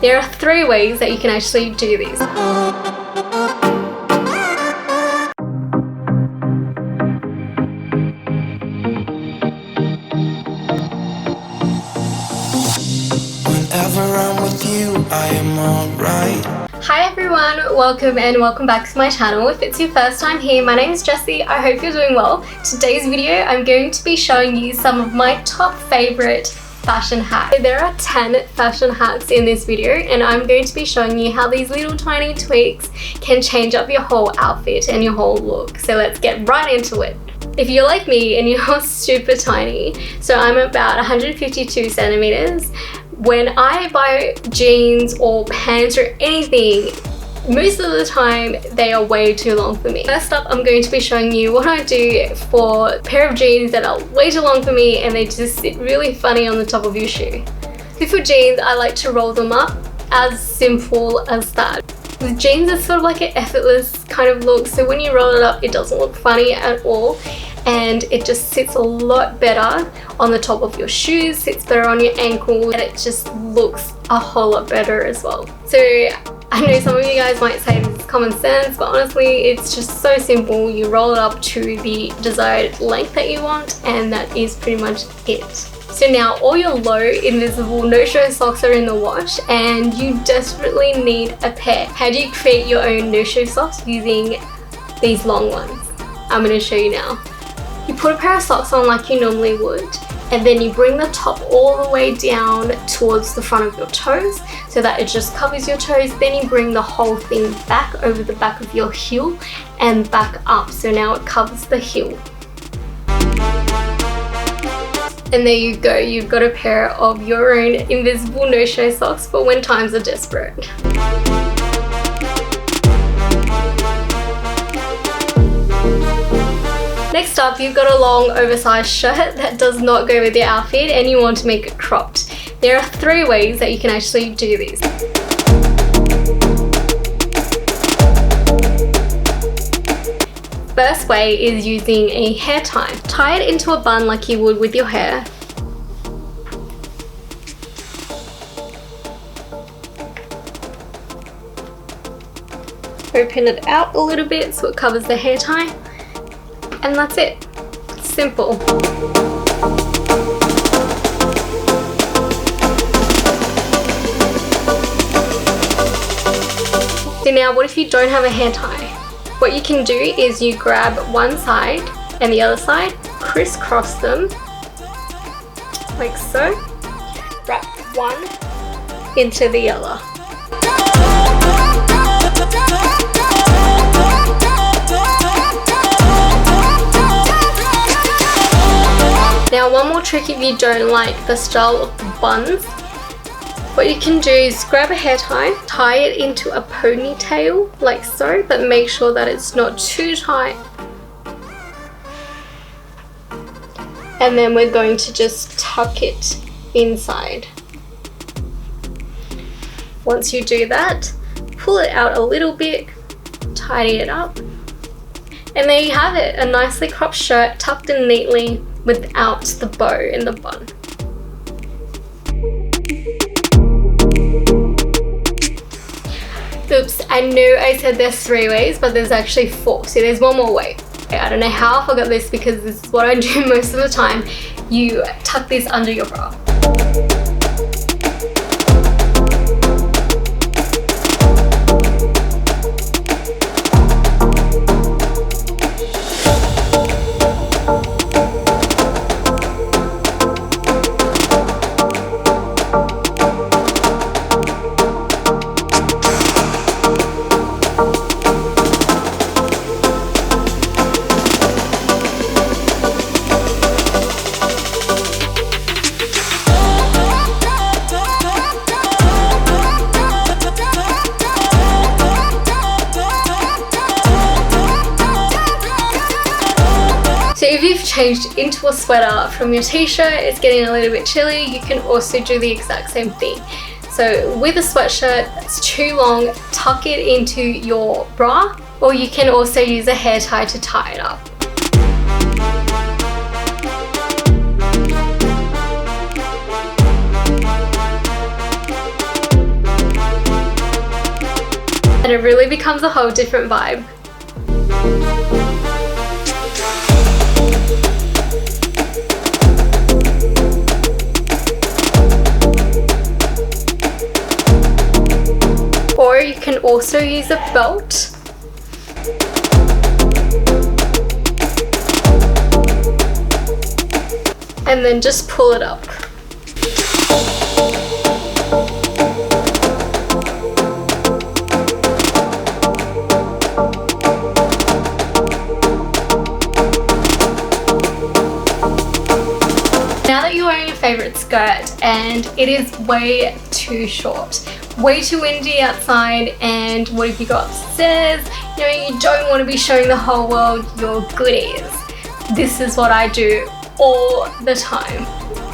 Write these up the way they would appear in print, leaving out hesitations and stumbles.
There are 3 ways that you can actually do these. Whenever I'm with you, I am alright. Hi everyone, welcome back to my channel. If it's your first time here, my name is Jessie. I hope you're doing well. Today's video, I'm going to be showing you some of my top favorite fashion hacks. There are 10 fashion hacks in this video, and I'm going to be showing you how these little tiny tweaks can change up your whole outfit and your whole look. So let's get right into it. If you're like me and you're super tiny, so I'm about 152 centimeters, when I buy jeans or pants or anything, most of the time they are way too long for me. First up, I'm going to be showing you what I do for a pair of jeans that are way too long for me and they just sit really funny on the top of your shoe. So for jeans, I like to roll them up, as simple as that. With jeans, it's sort of like an effortless kind of look, so when you roll it up, it doesn't look funny at all. And it just sits a lot better on the top of your shoes, sits better on your ankle, and it just looks a whole lot better as well. So I know some of you guys might say this is common sense, but honestly it's just so simple. You roll it up to the desired length that you want, and that is pretty much it. So now all your low invisible no-show socks are in the wash and you desperately need a pair. How do you create your own no-show socks using these long ones? I'm going to show you now. You put a pair of socks on like you normally would, and then you bring the top all the way down towards the front of your toes so that it just covers your toes. Then you bring the whole thing back over the back of your heel and back up, so now it covers the heel. And there you go, you've got a pair of your own invisible no-show socks for when times are desperate. Next up, you've got a long oversized shirt that does not go with your outfit and you want to make it cropped. There are 3 ways that you can actually do these. First way is using a hair tie. Tie it into a bun like you would with your hair. Open it out a little bit so it covers the hair tie. And that's it. Simple. So now what if you don't have a hair tie? What you can do is you grab one side and the other side, crisscross them like so, wrap one into the other. Now one more trick if you don't like the style of the buns. What you can do is grab a hair tie it into a ponytail like so, but make sure that it's not too tight. And then we're going to just tuck it inside. Once you do that, pull it out a little bit, tidy it up. And there you have it, a nicely cropped shirt tucked in neatly without the bow in the bun. Oops, I know I said there's 3 ways, but there's actually 4. So there's one more way. I don't know how I forgot this because this is what I do most of the time. You tuck this under your bra. So if you've changed into a sweater from your t-shirt, it's getting a little bit chilly, you can also do the exact same thing. So with a sweatshirt that's too long, tuck it into your bra, or you can also use a hair tie to tie it up. and it really becomes a whole different vibe. Or you can also use a belt. And then just pull it up. Now that you're wearing your favorite skirt and it is way too short, way too windy outside, and what if you go upstairs, you know, you don't want to be showing the whole world your goodies. This is what I do all the time.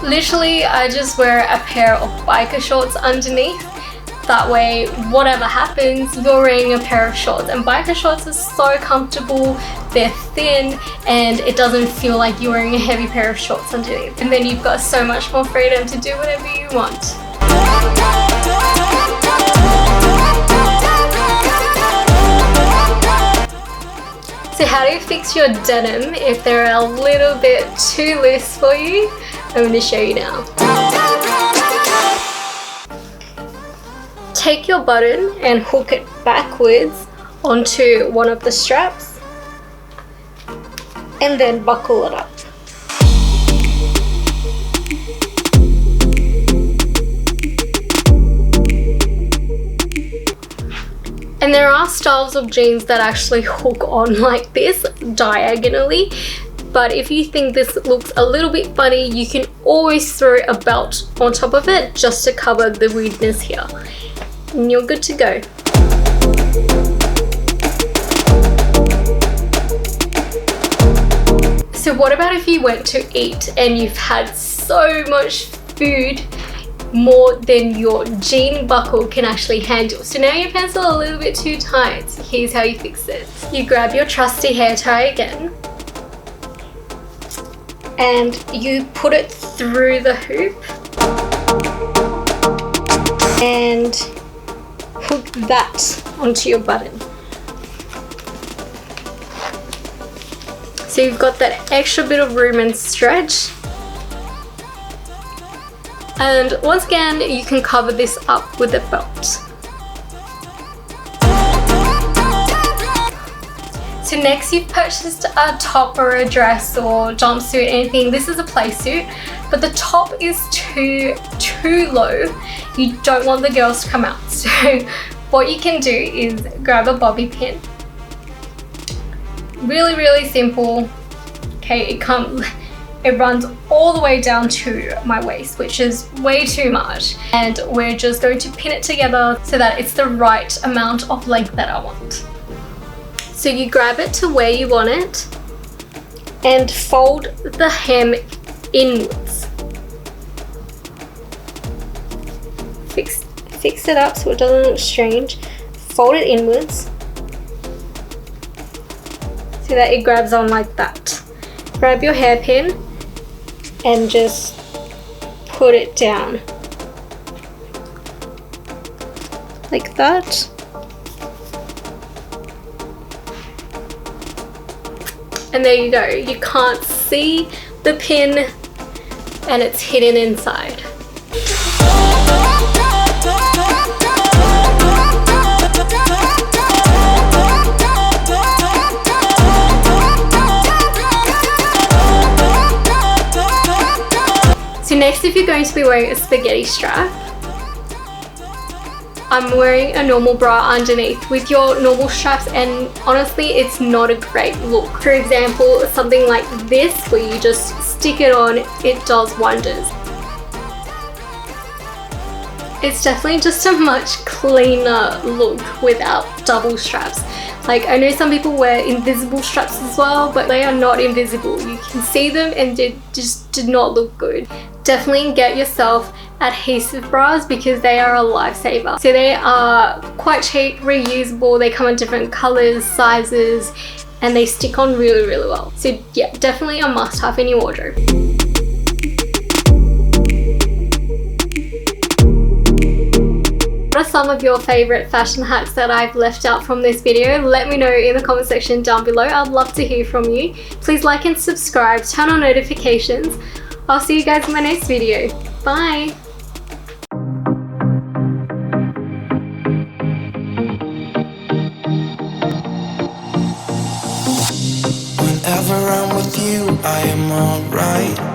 Literally, I just wear a pair of biker shorts underneath. That way, whatever happens, you're wearing a pair of shorts. And biker shorts are so comfortable, they're thin, and it doesn't feel like you're wearing a heavy pair of shorts underneath. And then you've got so much more freedom to do whatever you want. So how do you fix your denim if they're a little bit too loose for you? I'm going to show you now. Take your button and hook it backwards onto one of the straps and then buckle it up. And there are styles of jeans that actually hook on like this diagonally, but if you think this looks a little bit funny, you can always throw a belt on top of it just to cover the weirdness here. And you're good to go. So what about if you went to eat and you've had so much food, more than your jean buckle can actually handle? So now your pants are a little bit too tight. So here's how you fix it. You grab your trusty hair tie again and you put it through the hoop and hook that onto your button. So you've got that extra bit of room and stretch. And once again, you can cover this up with a belt. So next, you've purchased a top or a dress or jumpsuit, anything. This is a play suit, but the top is too low. You don't want the girls to come out. So what you can do is grab a bobby pin. Really, really simple. Okay, it runs all the way down to my waist, which is way too much. And we're just going to pin it together so that it's the right amount of length that I want. So you grab it to where you want it and fold the hem inwards. Fix it up so it doesn't look strange. Fold it inwards so that it grabs on like that. Grab your hairpin and just put it down like that. And there you go. You can't see the pin and it's hidden inside. So next, if you're going to be wearing a spaghetti strap, I'm wearing a normal bra underneath with your normal straps, and honestly it's not a great look. For example, something like this where you just stick it on, it does wonders. It's definitely just a much cleaner look without double straps. Like, I know some people wear invisible straps as well, but they are not invisible. You can see them and they just did not look good. Definitely get yourself adhesive bras because they are a lifesaver. So they are quite cheap, reusable, they come in different colors, sizes, and they stick on really, really well. So yeah, definitely a must-have in your wardrobe. What are some of your favorite fashion hacks that I've left out from this video? Let me know in the comment section down below. I'd love to hear from you. Please like and subscribe, turn on notifications. I'll see you guys in my next video. Bye! Whenever I'm with you, I am alright.